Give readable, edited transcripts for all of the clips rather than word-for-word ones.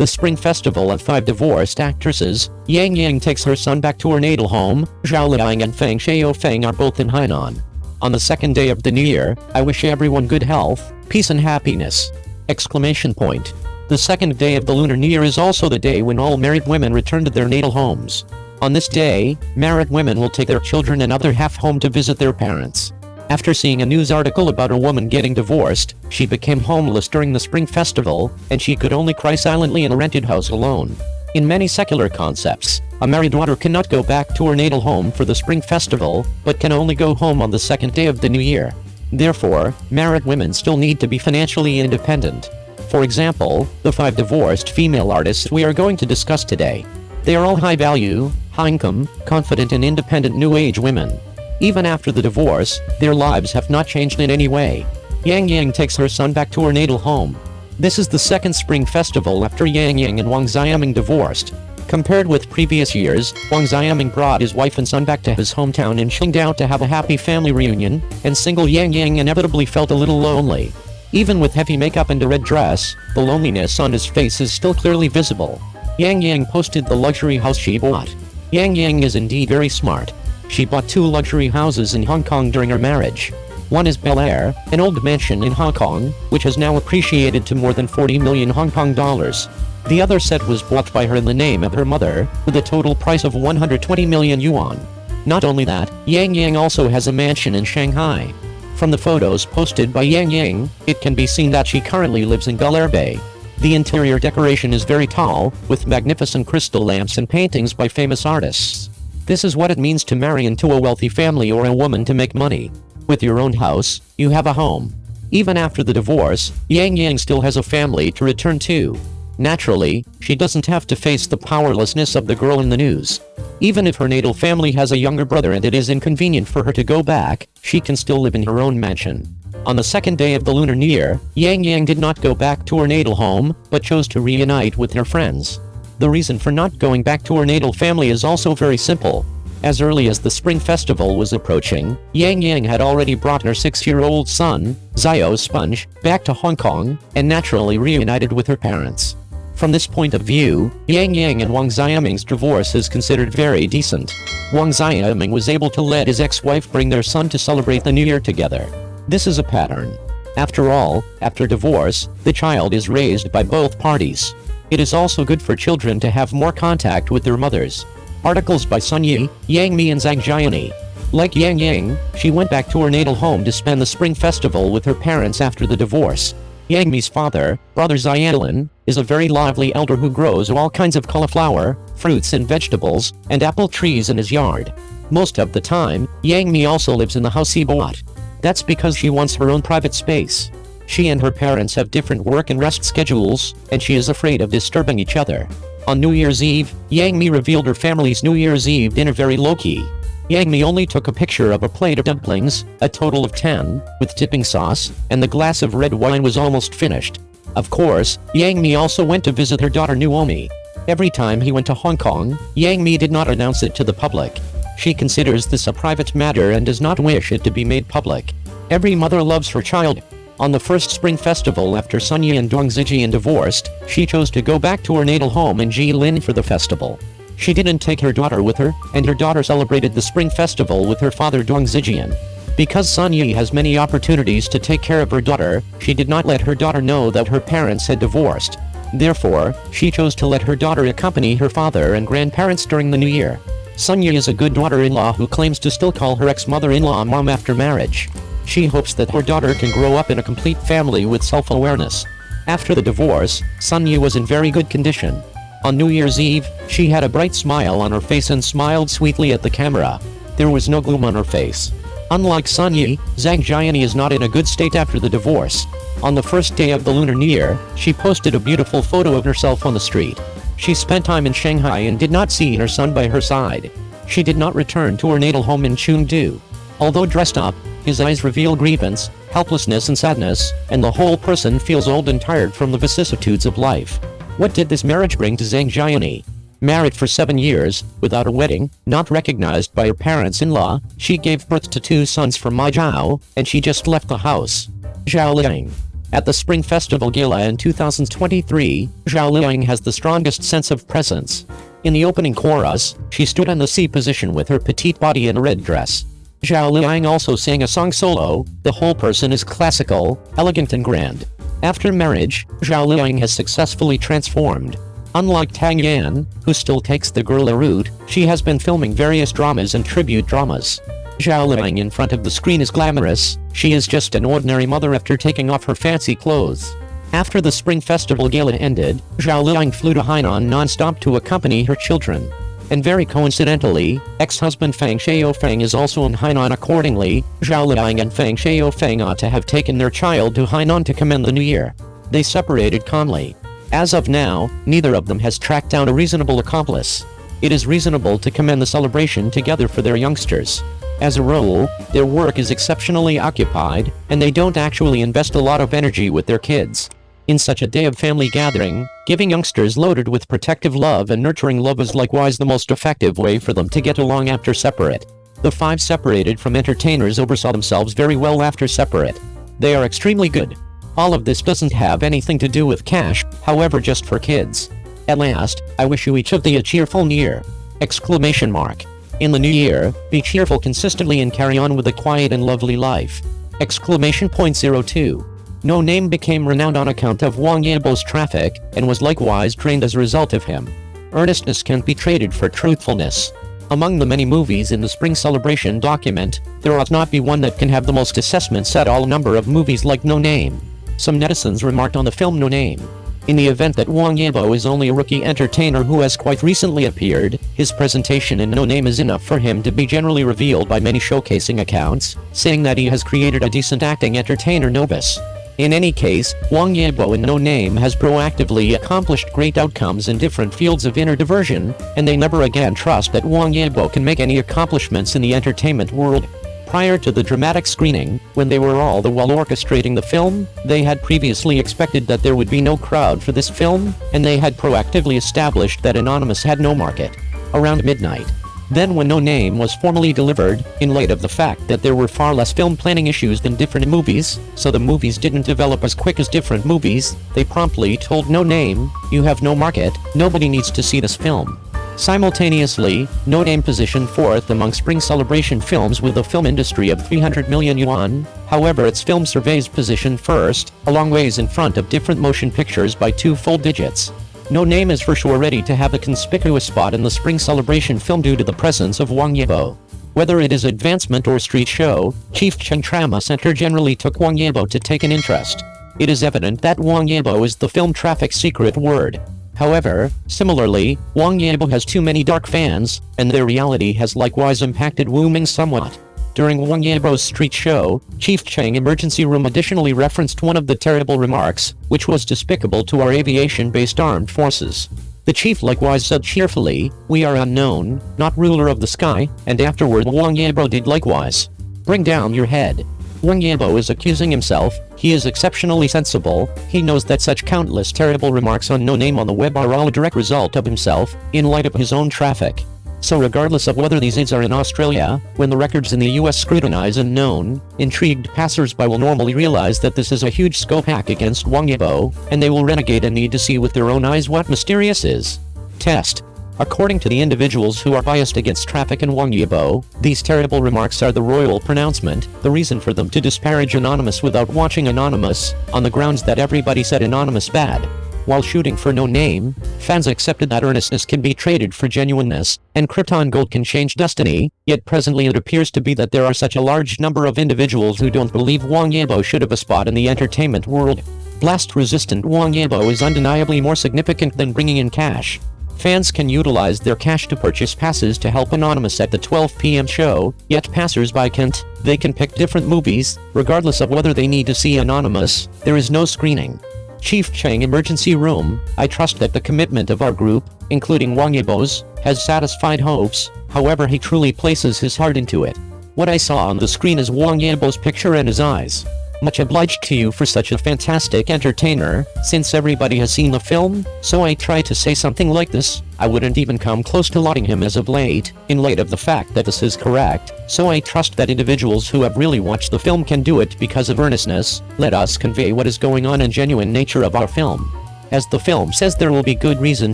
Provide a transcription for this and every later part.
The Spring Festival of 5 divorced actresses. Yang Yang takes her son back to her natal home. Zhao Liying and Feng Xiaofeng are both in Hainan. On the second day of the new year, I wish everyone good health, peace and happiness! Exclamation point. The second day of the Lunar New Year is also the day when all married women return to their natal homes. On this day, married women will take their children and other half home to visit their parents. After seeing a news article about a woman getting divorced, she became homeless during the Spring Festival, and she could only cry silently in a rented house alone. In many secular concepts, a married daughter cannot go back to her natal home for the Spring Festival, but can only go home on the second day of the new year. Therefore, married women still need to be financially independent. For example, the 5 divorced female artists we are going to discuss today. They are all high-value, high-income, confident and independent New Age women. Even after the divorce, their lives have not changed in any way. Yang Yang takes her son back to her natal home. This is the second Spring Festival after Yang Yang and Wang Yibo divorced. Compared with previous years, Wang Yibo brought his wife and son back to his hometown in Qingdao to have a happy family reunion, and single Yang Yang inevitably felt a little lonely. Even with heavy makeup and a red dress, the loneliness on his face is still clearly visible. Yang Yang posted the luxury house she bought. Yang Yang is indeed very smart. She bought 2 luxury houses in Hong Kong during her marriage. One is Bel Air, an old mansion in Hong Kong, which has now appreciated to more than 40 million Hong Kong dollars. The other set was bought by her in the name of her mother, with a total price of 120 million yuan. Not only that, Yang Yang also has a mansion in Shanghai. From the photos posted by Yang Yang, it can be seen that she currently lives in Bel Air Bay. The interior decoration is very tall, with magnificent crystal lamps and paintings by famous artists. This is what it means to marry into a wealthy family or a woman to make money. With your own house, you have a home. Even after the divorce, Yang Yang still has a family to return to. Naturally, she doesn't have to face the powerlessness of the girl in the news. Even if her natal family has a younger brother and it is inconvenient for her to go back, she can still live in her own mansion. On the second day of the Lunar New Year, Yang Yang did not go back to her natal home, but chose to reunite with her friends. The reason for not going back to her natal family is also very simple. As early as the Spring Festival was approaching, Yang Yang had already brought her 6-year-old son, Zhao Sponge, back to Hong Kong, and naturally reunited with her parents. From this point of view, Yang Yang and Wang Yiming's divorce is considered very decent. Wang Yiming was able to let his ex-wife bring their son to celebrate the New Year together. This is a pattern. After all, after divorce, the child is raised by both parties. It is also good for children to have more contact with their mothers. Articles by Sun Yi, Yang Mi and Zhang Jiani. Like Yang Yang, she went back to her natal home to spend the Spring Festival with her parents after the divorce. Yang Mi's father, Brother Ziyalin, is a very lively elder who grows all kinds of cauliflower, fruits and vegetables, and apple trees in his yard. Most of the time, Yang Mi also lives in the house he bought. That's because she wants her own private space. She and her parents have different work and rest schedules, and she is afraid of disturbing each other. On New Year's Eve, Yang Mi revealed her family's New Year's Eve dinner very low-key. Yang Mi only took a picture of a plate of dumplings, a total of 10, with dipping sauce, and the glass of red wine was almost finished. Of course, Yang Mi also went to visit her daughter Naomi. Every time he went to Hong Kong, Yang Mi did not announce it to the public. She considers this a private matter and does not wish it to be made public. Every mother loves her child. On the first Spring Festival after Sun Yi and Dong Zijian divorced, she chose to go back to her natal home in Jilin for the festival. She didn't take her daughter with her, and her daughter celebrated the Spring Festival with her father Dong Zijian. Because Sun Yi has many opportunities to take care of her daughter, she did not let her daughter know that her parents had divorced. Therefore, she chose to let her daughter accompany her father and grandparents during the New Year. Sun Yi is a good daughter-in-law who claims to still call her ex-mother-in-law mom after marriage. She hopes that her daughter can grow up in a complete family with self-awareness. After the divorce, Sun Yi was in very good condition. On New Year's Eve, she had a bright smile on her face and smiled sweetly at the camera. There was no gloom on her face. Unlike Sun Yi, Zhang Jiani is not in a good state after the divorce. On the first day of the Lunar New Year, she posted a beautiful photo of herself on the street. She spent time in Shanghai and did not see her son by her side. She did not return to her natal home in Chengdu. Although dressed up, his eyes reveal grievance, helplessness and sadness, and the whole person feels old and tired from the vicissitudes of life. What did this marriage bring to Zhang Jiani? Married for 7 years, without a wedding, not recognized by her parents-in-law, she gave birth to 2 sons from Ma Zhao, and she just left the house. Zhao Liying. At the Spring Festival Gala in 2023, Zhao Liying has the strongest sense of presence. In the opening chorus, she stood in the C position with her petite body in a red dress. Zhao Liying also sang a song solo. The whole person is classical, elegant and grand. After marriage, Zhao Liying has successfully transformed. Unlike Tang Yan, who still takes the guerrilla route, she has been filming various dramas and tribute dramas. Zhao Liying in front of the screen is glamorous. She is just an ordinary mother after taking off her fancy clothes. After the Spring Festival Gala ended, Zhao Liying flew to Hainan non-stop to accompany her children. And very coincidentally, ex-husband Fang Xiaofeng is also in Hainan accordingly. Zhao Liying and Fang Xiaofeng ought to have taken their child to Hainan to commend the new year. They separated calmly. As of now, neither of them has tracked down a reasonable accomplice. It is reasonable to commend the celebration together for their youngsters. As a rule, their work is exceptionally occupied, and they don't actually invest a lot of energy with their kids. In such a day of family gathering, giving youngsters loaded with protective love and nurturing love is likewise the most effective way for them to get along after separate. The five separated from entertainers oversaw themselves very well after separate. They are extremely good. All of this doesn't have anything to do with cash, however, just for kids. At last, I wish you each of thee a cheerful new year! Exclamation mark. In the new year, be cheerful consistently and carry on with a quiet and lovely life! Exclamation point 02. No Name became renowned on account of Wang Yibo's traffic, and was likewise trained as a result of him. Earnestness can't be traded for truthfulness. Among the many movies in the Spring Celebration document, there ought not be one that can have the most assessments at all number of movies like No Name. Some netizens remarked on the film No Name. In the event that Wang Yibo is only a rookie entertainer who has quite recently appeared, his presentation in No Name is enough for him to be generally revealed by many showcasing accounts, saying that he has created a decent acting entertainer novice. In any case, Wang Yibo in No Name has proactively accomplished great outcomes in different fields of inner diversion, and they never again trust that Wang Yibo can make any accomplishments in the entertainment world. Prior to the dramatic screening, when they were all the while orchestrating the film, they had previously expected that there would be no crowd for this film, and they had proactively established that Anonymous had no market. Around midnight. Then when No Name was formally delivered, in light of the fact that there were far less film planning issues than different movies, so the movies didn't develop as quick as different movies, they promptly told No Name, "You have no market, nobody needs to see this film." Simultaneously, No Name positioned fourth among Spring Celebration films with a film industry of 300 million yuan. However, its film surveys positioned first, a long ways in front of different motion pictures by 2 full digits. No Name is for sure ready to have a conspicuous spot in the Spring Celebration film due to the presence of Wang Yibo. Whether it is advancement or street show, Chief Cheng Trama Center generally took Wang Yibo to take an interest. It is evident that Wang Yibo is the film traffic's secret word. However, similarly, Wang Yibo has too many dark fans, and their reality has likewise impacted Wu Ming somewhat. During Wang Yibo's street show, Chief Cheng Emergency Room additionally referenced one of the terrible remarks, which was despicable to our aviation-based armed forces. The chief likewise said cheerfully, "We are unknown, not ruler of the sky," and afterward Wang Yibo did likewise. Bring down your head. Wang Yibo is accusing himself. He is exceptionally sensible. He knows that such countless terrible remarks on No Name on the web are all a direct result of himself, in light of his own traffic. So regardless of whether these aids are in Australia, when the records in the US scrutinize and known, intrigued passers-by will normally realize that this is a huge scope hack against Wang Yibo, and they will renegade and need to see with their own eyes what mysterious is. Test. According to the individuals who are biased against traffic and Wang Yibo, these terrible remarks are the royal pronouncement, the reason for them to disparage Anonymous without watching Anonymous, on the grounds that everybody said Anonymous bad. While shooting for No Name, fans accepted that earnestness can be traded for genuineness, and Krypton Gold can change destiny, yet presently it appears to be that there are such a large number of individuals who don't believe Wang Yibo should have a spot in the entertainment world. Blast-resistant Wang Yibo is undeniably more significant than bringing in cash. Fans can utilize their cash to purchase passes to help Anonymous at the 12 p.m. show, yet passers-by can't. They can pick different movies, regardless of whether they need to see Anonymous. There is no screening. Chief Cheng Emergency Room, I trust that the commitment of our group, including Wang Yibo's, has satisfied hopes, however he truly places his heart into it. What I saw on the screen is Wang Yibo's picture and his eyes. Much obliged to you for such a fantastic entertainer. Since everybody has seen the film, so I try to say something like this. I wouldn't even come close to lauding him as of late, in light of the fact that this is correct, so I trust that individuals who have really watched the film can do it because of earnestness. Let us convey what is going on and genuine nature of our film. As the film says, there will be good reason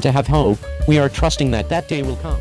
to have hope. We are trusting that that day will come.